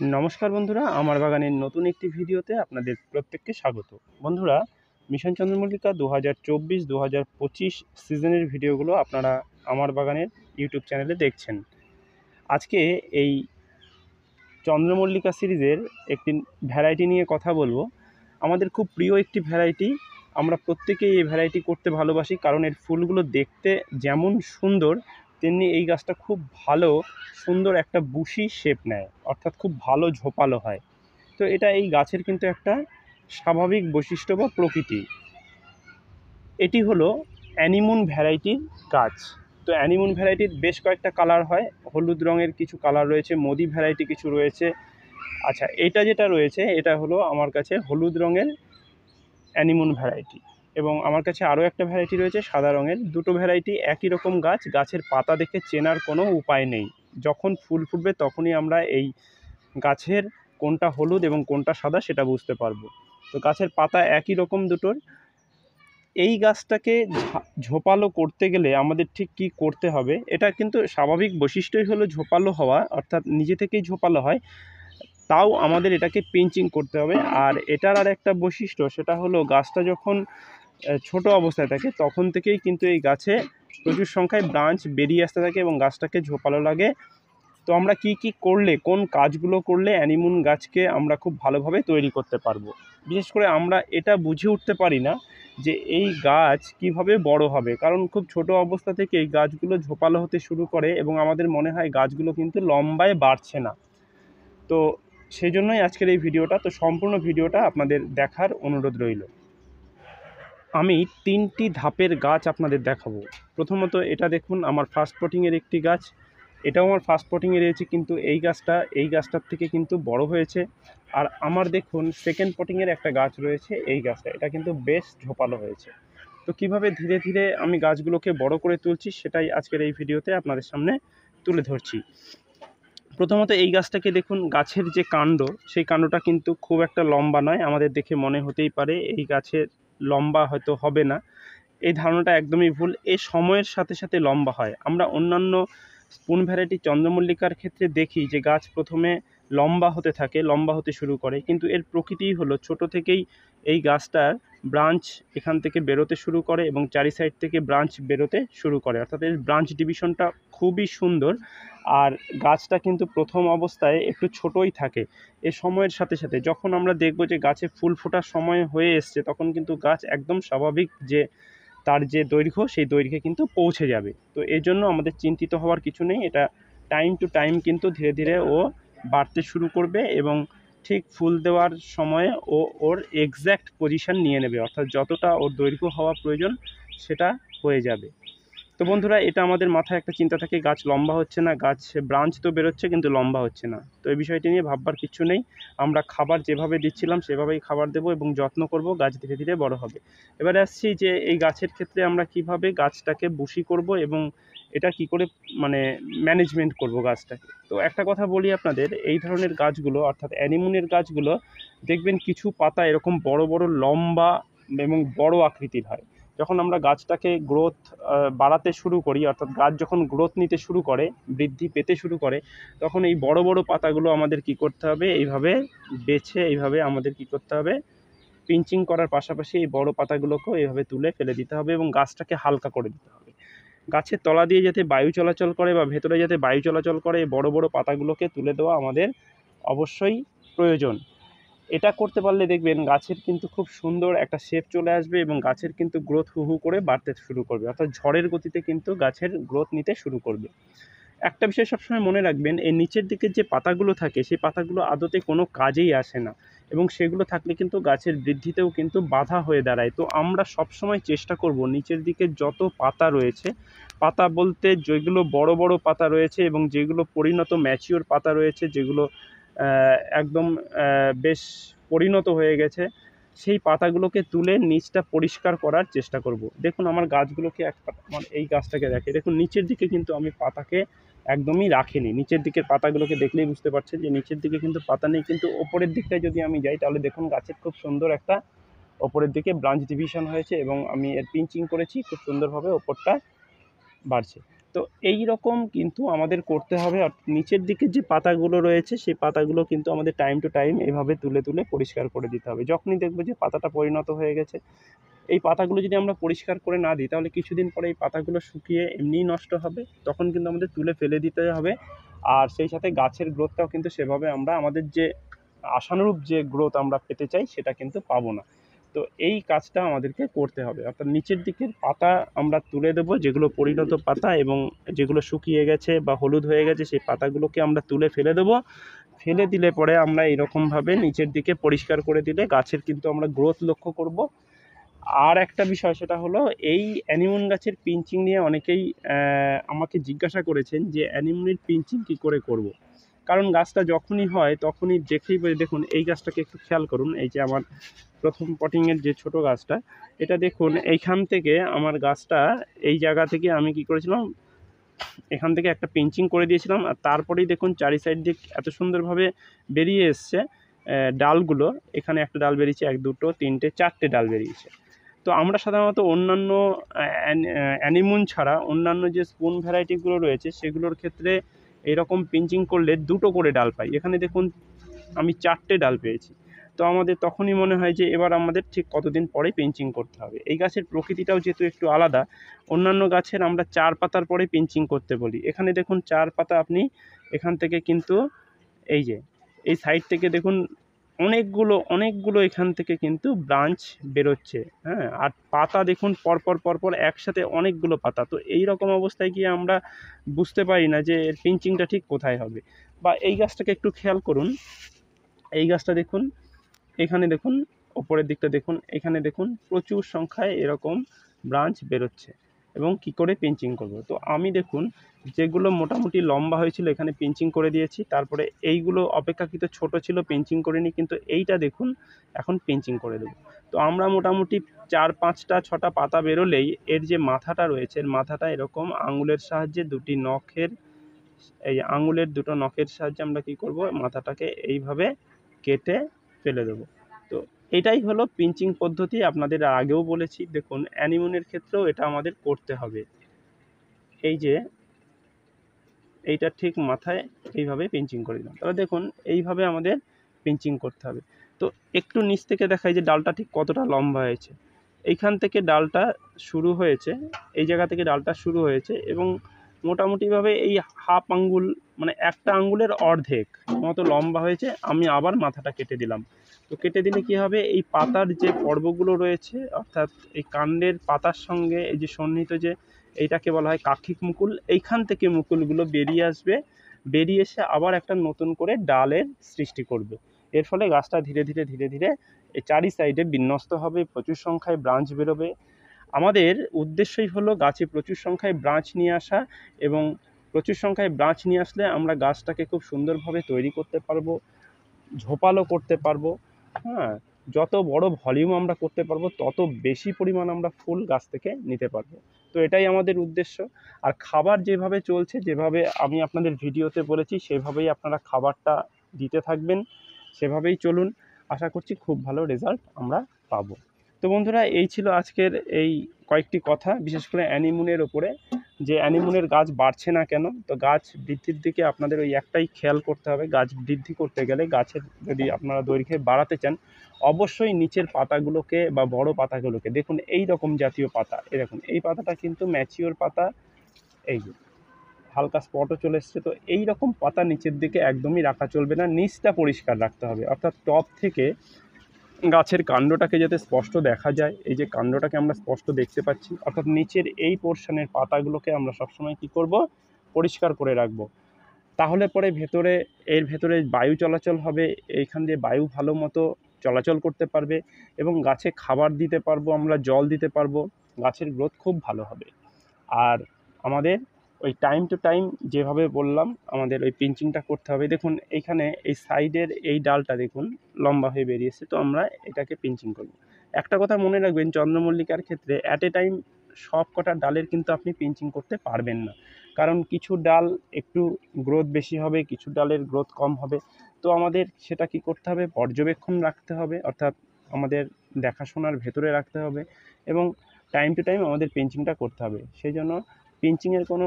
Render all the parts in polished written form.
নমস্কার বন্ধুরা, আমার বাগানের নতুন একটি ভিডিওতে আপনাদের প্রত্যেককে স্বাগত। বন্ধুরা, মিশন চন্দ্রমল্লিকা 2024-2025 সিজনের ভিডিওগুলো আপনারা আমার বাগানের ইউটিউব চ্যানেলে দেখছেন। আজকে এই চন্দ্রমল্লিকা সিরিজের একটি ভ্যারাইটি নিয়ে কথা বলবো। আমাদের খুব প্রিয় একটি ভ্যারাইটি, আমরা প্রত্যেকেই এই ভ্যারাইটি করতে ভালোবাসি, কারণ এর ফুলগুলো দেখতে যেমন সুন্দর তেমনি এই গাছটা খুব ভালো সুন্দর একটা বুশি শেপ নেয়, অর্থাৎ খুব ভালো ঝোপালো হয়। তো এটা এই গাছের কিন্তু একটা স্বাভাবিক বৈশিষ্ট্য বা প্রকৃতি। এটি হলো অ্যানিমুন ভ্যারাইটির গাছ। তো অ্যানিমুন ভ্যারাইটির বেশ কয়েকটা কালার হয়, হলুদ রঙের কিছু কালার রয়েছে, মোদি ভ্যারাইটি কিছু রয়েছে। আচ্ছা, এটা যেটা রয়েছে এটা হলো আমার কাছে হলুদ রঙের অ্যানিমুন ভ্যারাইটি, এবং আমার কাছে আরও একটা ভ্যারাইটি রয়েছে সাদা রঙের। দুটো ভ্যারাইটি একই রকম গাছ, গাছের পাতা দেখে চেনার কোনো উপায় নেই। যখন ফুল ফুটবে তখনই আমরা এই গাছের কোনটা হলুদ এবং কোনটা সাদা সেটা বুঝতে পারবো। তো গাছের পাতা একই রকম দুটোর। এই গাছটাকে ঝোপালো করতে গেলে আমাদের ঠিক কী করতে হবে, এটা কিন্তু স্বাভাবিক বৈশিষ্ট্যই হলো ঝোপালো হওয়া, অর্থাৎ নিজে থেকেই ঝোপালো হয়। তাও আমাদের এটাকে পিঞ্চিং করতে হবে। আর এটার আর একটা বৈশিষ্ট্য, সেটা হলো গাছটা যখন ছোট অবস্থায় থাকে তখন থেকেই কিন্তু এই গাছে প্রচুর সংখ্যায় ব্রাঞ্চ বেরিয়ে আসতে থাকে এবং গাছটাকে ঝোপালো লাগে। তো আমরা কি কি করলে, কোন কাজগুলো করলে অ্যানিমুন গাছকে আমরা খুব ভালোভাবে তৈরি করতে পারবো। বিশেষ করে আমরা এটা বুঝে উঠতে পারি না যে এই গাছ কিভাবে বড় হবে, কারণ খুব ছোট অবস্থা থেকে এই গাছগুলো ঝোপালো হতে শুরু করে এবং আমাদের মনে হয় গাছগুলো কিন্তু লম্বায় বাড়ছে না। তো সেই জন্যই আজকের এই ভিডিওটা। তো সম্পূর্ণ ভিডিওটা আপনাদের দেখার অনুরোধ রইল। আমি 3টি ধাপের গাছ আপনাদের দেখাবো। প্রথমত এটা দেখুন, আমার ফার্স্ট পটিংয়ের একটি গাছ। এটাও আমার ফার্স্ট পটিংয়ে রয়েছে, কিন্তু এই গাছটার থেকে কিন্তু বড় হয়েছে। আর আমার দেখুন সেকেন্ড পটিংয়ের একটা গাছ রয়েছে, এই গাছটা, এটা কিন্তু বেশ ঝোপালো হয়েছে। তো কিভাবে ধীরে ধীরে আমি গাছগুলোকে বড় করে তুলছি সেটাই আজকের এই ভিডিওতে আপনাদের সামনে তুলে ধরছি। প্রথমত এই গাছটাকে দেখুন, গাছের যে কাণ্ড, সেই কাণ্ডটা কিন্তু খুব একটা লম্বা নয়। আমাদের দেখে মনে হতেই পারে এই গাছের লম্বা হয়তো হবে না, এই ধারণাটা একদমই ভুল। এই সময়ের সাথে সাথে লম্বা হয়। আমরা অন্যান্য স্পুন ভ্যারাইটি চন্দ্রমল্লিকার ক্ষেত্রে দেখি যে গাছ প্রথমে লম্বা হতে থাকে, লম্বা হতে শুরু করে, কিন্তু এর প্রকৃতিই হলো ছোট থেকেই এই গাছটার ব্রাঞ্চ এখান থেকে বেরোতে শুরু করে এবং চারি সাইড থেকে ব্রাঞ্চ বেরোতে শুরু করে, অর্থাৎ এর ব্রাঞ্চ ডিভিশনটা খুবই সুন্দর। আর গাছটা কিন্তু প্রথম অবস্থায় একটু ছোটই থাকে। এ সময়ের সাথে সাথে যখন আমরা দেখব যে গাছে ফুল ফোটার সময় হয়ে এসছে, তখন কিন্তু গাছ একদম স্বাভাবিক যে তার যে দৈর্ঘ্য, সেই দৈর্ঘ্যে কিন্তু পৌঁছে যাবে। তো এই জন্য আমাদের চিন্তিত হওয়ার কিছু নেই। এটা টাইম টু টাইম কিন্তু ধীরে ধীরে ও বাড়তে শুরু করবে এবং ঠিক ফুল দেওয়ার সময়ে ও ওর এক্স্যাক্ট পজিশন নিয়ে নেবে, অর্থাৎ যতটা ওর দৈর্ঘ্য হওয়া প্রয়োজন সেটা হয়ে যাবে। তো বন্ধুরা, এটা আমাদের মাথায় একটা চিন্তা থাকে, গাছ লম্বা হচ্ছে না, গাছ ব্রাঞ্চ তো বেরোচ্ছে কিন্তু লম্বা হচ্ছে না। তো এই বিষয়টি নিয়ে ভাববার কিছু নেই। আমরা খাবার যেভাবে দিচ্ছিলাম সেভাবেই খাবার দেবো এবং যত্ন করব, গাছ ধীরে ধীরে বড় হবে। এবারে আসছি যে এই গাছের ক্ষেত্রে আমরা কিভাবে গাছটাকে বুশি করব এবং এটা কি করে মানে ম্যানেজমেন্ট করব গাছটাকে। তো একটা কথা বলি আপনাদের, এই ধরনের গাছগুলো অর্থাৎ অ্যানিমুনের গাছগুলো দেখবেন কিছু পাতা এরকম বড় বড় লম্বা এবং বড় আকৃতির হয়। যখন আমরা গাছটাকে গ্রোথ বাড়াতে শুরু করি, অর্থাৎ গাছ যখন গ্রোথ নিতে শুরু করে, বৃদ্ধি পেতে শুরু করে, তখন এই বড় বড় পাতাগুলো আমাদের কি করতে হবে, এইভাবে বেছে এইভাবে আমাদের কি করতে হবে, পিঞ্চিং করার পাশাপাশি এই বড় পাতাগুলোকেও এইভাবে তুলে ফেলে দিতে হবে এবং গাছটাকে হালকা করে দিতে হবে। গাছের তলা দিয়ে যাতে বায়ু চলাচল করে বা ভেতরে যাতে বায়ু চলাচল করে, এই বড় বড় পাতাগুলোকে তুলে দেওয়া আমাদের অবশ্যই প্রয়োজন। এটা করতে পারলে দেখবেন গাছের কিন্তু খুব সুন্দর একটা শেপ চলে আসবে এবং গাছের কিন্তু গ্রোথ হু হু করে বাড়তে শুরু করবে, অর্থাৎ ঝড়ের গতিতে কিন্তু গাছের গ্রোথ নিতে শুরু করবে। একটা বিষয় সবসময় মনে রাখবেন, এই নিচের দিকের যে পাতাগুলো থাকে সেই পাতাগুলো আদতে কোনো কাজেই আসে না এবং সেগুলো থাকলে কিন্তু গাছের বৃদ্ধিতেও কিন্তু বাধা হয়ে দাঁড়ায়। তো আমরা সবসময় চেষ্টা করব নিচের দিকে যত পাতা রয়েছে, পাতা বলতে যেগুলো বড় বড় পাতা রয়েছে এবং যেগুলো পরিণত ম্যাচিওর পাতা রয়েছে, যেগুলো একদম বেশ পরিণত হয়ে গেছে, সেই পাতাগুলোকে তুলে নিচটা পরিষ্কার করার চেষ্টা করব। দেখুন আমার গাছগুলোকে আমার এই গাছটাকে দেখে দেখুন, নিচের দিকে কিন্তু আমি পাতাকে একদমই রাখিনি। নিচের দিকের পাতাগুলোকে দেখলেই বুঝতে পারছেন যে নিচের দিকে কিন্তু পাতা নেই, কিন্তু ওপরের দিকটায় যদি আমি যাই তাহলে দেখুন গাছের খুব সুন্দর একটা ওপরের দিকে ব্রাঞ্চ ডিভিশন হয়েছে এবং আমি এর পিঞ্চিং করেছি, খুব সুন্দরভাবে ওপরটা বাড়ছে। তো এই রকম কিন্তু আমাদের করতে হবে। আর নিচের দিকে যে পাতাগুলো রয়েছে সেই পাতাগুলো কিন্তু আমাদের টাইম টু টাইম এভাবে তুলে তুলে পরিষ্কার করে দিতে হবে। যখনই দেখবো যে পাতাটা পরিণত হয়ে গেছে, এই পাতাগুলো যদি আমরা পরিষ্কার করে না দিই তাহলে কিছুদিন পরে এই পাতাগুলো শুকিয়ে এমনিই নষ্ট হবে, তখন কিন্তু আমাদের তুলে ফেলে দিতে হবে। আর সেই সাথে গাছের গ্রোথটাও কিন্তু সেভাবে আমরা আমাদের যে আশানুরূপ যে গ্রোথ আমরা পেতে চাই সেটা কিন্তু পাবো না। তো এই কাজটা আমাদেরকে করতে হবে, অর্থাৎ নিচের দিকের পাতা আমরা তুলে দেবো, যেগুলো পরিণত পাতা এবং যেগুলো শুকিয়ে গেছে বা হলুদ হয়ে গেছে সেই পাতাগুলোকে আমরা তুলে ফেলে দেবো। ফেলে দিলে পরে আমরা এরকমভাবে নিচের দিকে পরিষ্কার করে দিলে গাছের কিন্তু আমরা গ্রোথ লক্ষ্য করব। আর একটা বিষয় সেটা হলো এই অ্যানিমন গাছের পিঞ্চিং নিয়ে অনেকেই আমাকে জিজ্ঞাসা করেছেন যে অ্যানিমনের পিঞ্চিং কী করে করব। কারণ গাছটা যখনই হয় তখনই দেখেই দেখুন এই গাছটাকে একটু খেয়াল করুন, এই যে আমার প্রথম পটিংয়ের যে ছোট গাছটা, এটা দেখুন এইখান থেকে আমার গাছটা এই জায়গা থেকে আমি কি করেছিলাম, এখান থেকে একটা পিঞ্চিং করে দিয়েছিলাম। আর তারপরেই দেখুন চারি সাইড দিয়ে এত সুন্দরভাবে বেরিয়ে এসছে ডালগুলো। এখানে একটা ডাল বেরিয়েছে, এক দুটো তিনটে চারটে ডাল বেরিয়েছে। তো আমরা সাধারণত অন্যান্য অ্যানিমন ছাড়া অন্যান্য যে স্পুন ভ্যারাইটিগুলো রয়েছে সেগুলোর ক্ষেত্রে এরকম পিঞ্চিং করলে দুটো করে ডাল পাই। এখানে দেখুন আমি চারটে ডাল পেয়েছি। তো আমাদের তখনই মনে হয় যে এবার আমাদের ঠিক কতদিন পরে পিঞ্চিং করতে হবে। এই গাছের প্রকৃতিটাও যেহেতু একটু আলাদা, অন্যান্য গাছের আমরা 4 পাতার পরে পিঞ্চিং করতে বলি, এখানে দেখুন 4 পাতা আপনি এখান থেকে কিন্তু এই যে এই সাইড থেকে দেখুন অনেকগুলো এখান থেকে কিন্তু ব্রাঞ্চ বেরোচ্ছে, হ্যাঁ। আর পাতা দেখুন পরপর একসাথে অনেকগুলো পাতা। তো এই রকম অবস্থায় গিয়ে আমরা বুঝতে পারি না যে এর পিঞ্চিংটা ঠিক কোথায় হবে। বা এই গাছটাকে একটু খেয়াল করুন, এই গাছটা দেখুন, এখানে দেখুন ওপরের দিকটা দেখুন, এখানে দেখুন প্রচুর সংখ্যায় এরকম ব্রাঞ্চ বেরোচ্ছে। এবং কি করে পিঞ্চিং করব, তো আমি দেখুন যেগুলো মোটামুটি লম্বা হয়েছিল এখানে পিঞ্চিং করে দিয়েছি, তারপরে এইগুলো অপেক্ষাকৃত ছোট ছিল পিঞ্চিং করিনি, কিন্তু এইটা দেখুন এখন পিঞ্চিং করে দেবো। তো আমরা মোটামুটি 4, 5টা 6টা পাতা বেরোলেই এর যে মাথাটা রয়েছে এর মাথাটা এরকম আঙুলের সাহায্যে দুটি নখের, এই আঙুলের দুটো নখের সাহায্যে আমরা কি করব, মাথাটাকে এইভাবে কেটে ফেলে দেবো। তো এটাই হলো পিঞ্চিং পদ্ধতি। আপনাদের আগেও বলেছি, দেখুন অ্যানিমনের ক্ষেত্রেও এটা আমাদের করতে হবে। এই যে এইটা ঠিক মাথায় এইভাবে পিঞ্চিং করে দিলাম, তাহলে দেখুন এইভাবে আমাদের পিঞ্চিং করতে হবে। তো একটু নিচ থেকে দেখাই যে ডালটা ঠিক কতটা লম্বা হয়েছে। এইখান থেকে ডালটা শুরু হয়েছে, এই জায়গা থেকে ডালটা শুরু হয়েছে এবং মোটামুটিভাবে এই হাফ আঙ্গুল মানে একটা আঙ্গুলের অর্ধেক মতো লম্বা হয়েছে। আমি আবার মাথাটা কেটে দিলাম। তো কেটে দিলে কী হবে, এই পাতার যে পর্বগুলো রয়েছে অর্থাৎ এই কাণ্ডের পাতার সঙ্গে এই যে সন্নিহিত যে এইটাকে বলা হয় কাক্ষিক মুকুল, এইখান থেকে মুকুলগুলো বেরিয়ে আসবে, বেরিয়ে এসে আবার একটা নতুন করে ডালের সৃষ্টি করবে। এর ফলে গাছটা ধীরে ধীরে এই চারি সাইডে বিন্যস্ত হবে, প্রচুর সংখ্যায় ব্রাঞ্চ বেরোবে। আমাদের উদ্দেশ্যই হলো গাছে প্রচুর সংখ্যায় ব্রাঞ্চ নিয়ে আসা, এবং প্রচুর সংখ্যায় ব্রাঞ্চ নিয়ে আসলে আমরা গাছটাকে খুব সুন্দরভাবে তৈরি করতে পারবো, ঝোপালো করতে পারবো, হ্যাঁ। যত বড় ভলিউম আমরা করতে পারবো তত বেশি পরিমাণ আমরা ফুল গাছ থেকে নিতে পারবো। তো এটাই আমাদের উদ্দেশ্য। আর খাবার যেভাবে চলছে, যেভাবে আমি আপনাদের ভিডিওতে বলেছি সেভাবেই আপনারা খাবারটা দিতে থাকবেন, সেভাবেই চলুন। আশা করছি খুব ভালো রেজাল্ট আমরা পাবো। তো বন্ধুরা এই ছিল আজকের এই কয়েকটি কথা, বিশেষ করে অ্যানিমনের ওপরে, যে অ্যানিমনের গাছ বাড়ছে না কেন। তো গাছ বৃদ্ধির দিকে আপনাদের ওই একটাই খেয়াল করতে হবে, গাছ বৃদ্ধি করতে গেলে গাছের যদি আপনারা দৈর্ঘ্যে বাড়াতে চান অবশ্যই নিচের পাতাগুলোকে বা বড় পাতাগুলোকে দেখুন, এই রকম জাতীয় পাতা, এরকম এই পাতাটা কিন্তু ম্যাচিওর পাতা, এই যে হালকা স্পটও চলে এসছে। তো এই রকম পাতা নিচের দিকে একদমই রাখা চলবে না, নিচটা পরিষ্কার রাখতে হবে, অর্থাৎ টপ থেকে গাছের কাণ্ডটাকে যাতে স্পষ্ট দেখা যায়। এই যে কাণ্ডটাকে আমরা স্পষ্ট দেখতে পাচ্ছি, অর্থাৎ নিচের এই পোর্শনের পাতাগুলোকে আমরা সবসময় কি করব, পরিষ্কার করে রাখবো। তাহলে পরে এর ভেতরে বায়ু চলাচল হবে, এইখান দিয়ে বায়ু ভালো মতো চলাচল করতে পারবে এবং গাছে খাবার দিতে পারবো, আমরা জল দিতে পারবো, গাছের গ্রোথ খুব ভালো হবে। আর আমাদের ওই টাইম টু টাইম যেভাবে বললাম আমাদের ওই পিঞ্চিংটা করতে হবে। দেখুন এইখানে এই সাইডের এই ডালটা দেখুন লম্বা হয়ে বেরিয়েছে, তো আমরা এটাকে পিঞ্চিং করব। একটা কথা মনে রাখবেন, চন্দ্রমল্লিকার ক্ষেত্রে অ্যাট এ টাইম সব কটা ডালের কিন্তু আপনি পিঞ্চিং করতে পারবেন না, কারণ কিছু ডাল একটু গ্রোথ বেশি হবে, কিছু ডালের গ্রোথ কম হবে। তো আমাদের সেটা কি করতে হবে, পর্যবেক্ষণ রাখতে হবে, অর্থাৎ আমাদের দেখাশোনার ভেতরে রাখতে হবে এবং টাইম টু টাইম আমাদের পিঞ্চিংটা করতে হবে। সেই জন্য পিঞ্চিংয়ের কোনো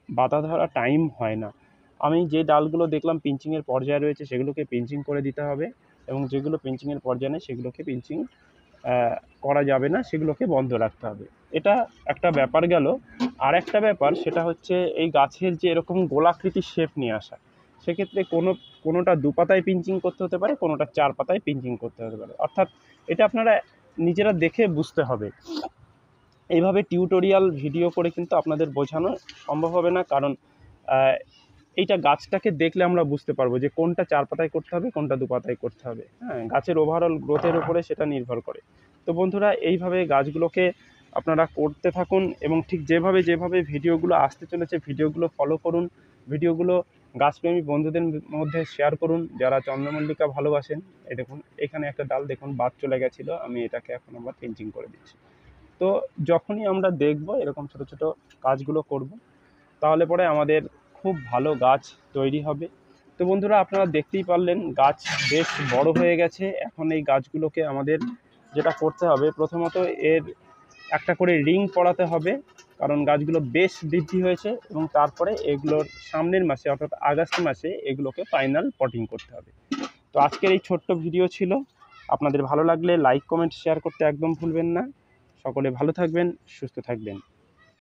বাতা ধরা টাইম হয় না। আমি যে ডালগুলো দেখলাম পিঞ্চিংয়ের পর্যায়ে রয়েছে সেগুলোকে পিঞ্চিং করে দিতে হবে, এবং যেগুলো পিঞ্চিংয়ের পর্যায়ে নেই সেগুলোকে পিঞ্চিং করা যাবে না, সেগুলোকে বন্ধ রাখতে হবে। এটা একটা ব্যাপার গেল। আর একটা ব্যাপার সেটা হচ্ছে এই গাছের যে এরকম গোলাকৃতির শেপ নিয়ে আসা, সেক্ষেত্রে কোনোটা 2 পাতায় পিঞ্চিং করতে হতে পারে, কোনোটা 4 পাতায় পিঞ্চিং করতে হতে পারে। অর্থাৎ এটা আপনারা নিজেরা দেখে বুঝতে হবে। এইভাবে টিউটোরিয়াল ভিডিও করে কিন্তু আপনাদের বোঝানো সম্ভব হবে না, কারণ এইটা গাছটাকে দেখলে আমরা বুঝতে পারবো যে কোনটা 4 পাতায় করতে হবে, কোনটা 2 পাতায় করতে হবে। হ্যাঁ, গাছের ওভারঅল গ্রোথের উপরে সেটা নির্ভর করে। তো বন্ধুরা, এইভাবে গাছগুলোকে আপনারা করতে থাকুন, এবং ঠিক যেভাবে ভিডিওগুলো আসতে চলেছে ভিডিওগুলো ফলো করুন, ভিডিওগুলো গাছপ্রেমী বন্ধুদের মধ্যে শেয়ার করুন যারা চন্দ্রমল্লিকা ভালোবাসেন। এই দেখুন, এখানে একটা ডাল দেখুন বাদ চলে গেছিলো, আমি এটাকে এখন আবার পিঞ্চিং করে দিচ্ছি। তো যখনই আমরা দেখব এরকম ছোট ছোট কাজগুলো করব, তাহলে পরে আমাদের খুব ভালো গাছ তৈরি হবে। তো বন্ধুরা, আপনারা দেখতেই পারলেন গাছ বেশ বড় হয়ে গেছে। এখন এই গাছগুলোকে আমাদের যেটা করতে হবে, প্রথমত এর একটা করে রিং পড়াতে হবে, কারণ গাছগুলো বেশ বৃদ্ধি হয়েছে, এবং তারপরে এগুলোর সামনের মাসে অর্থাৎ আগস্ট মাসে এগুলোকে ফাইনাল পটিং করতে হবে। তো আজকের এই ছোট্ট ভিডিও ছিল। আপনাদের ভালো লাগলে লাইক, কমেন্ট, শেয়ার করতে একদম ভুলবেন না। সকলে ভালো থাকবেন, সুস্থ থাকবেন।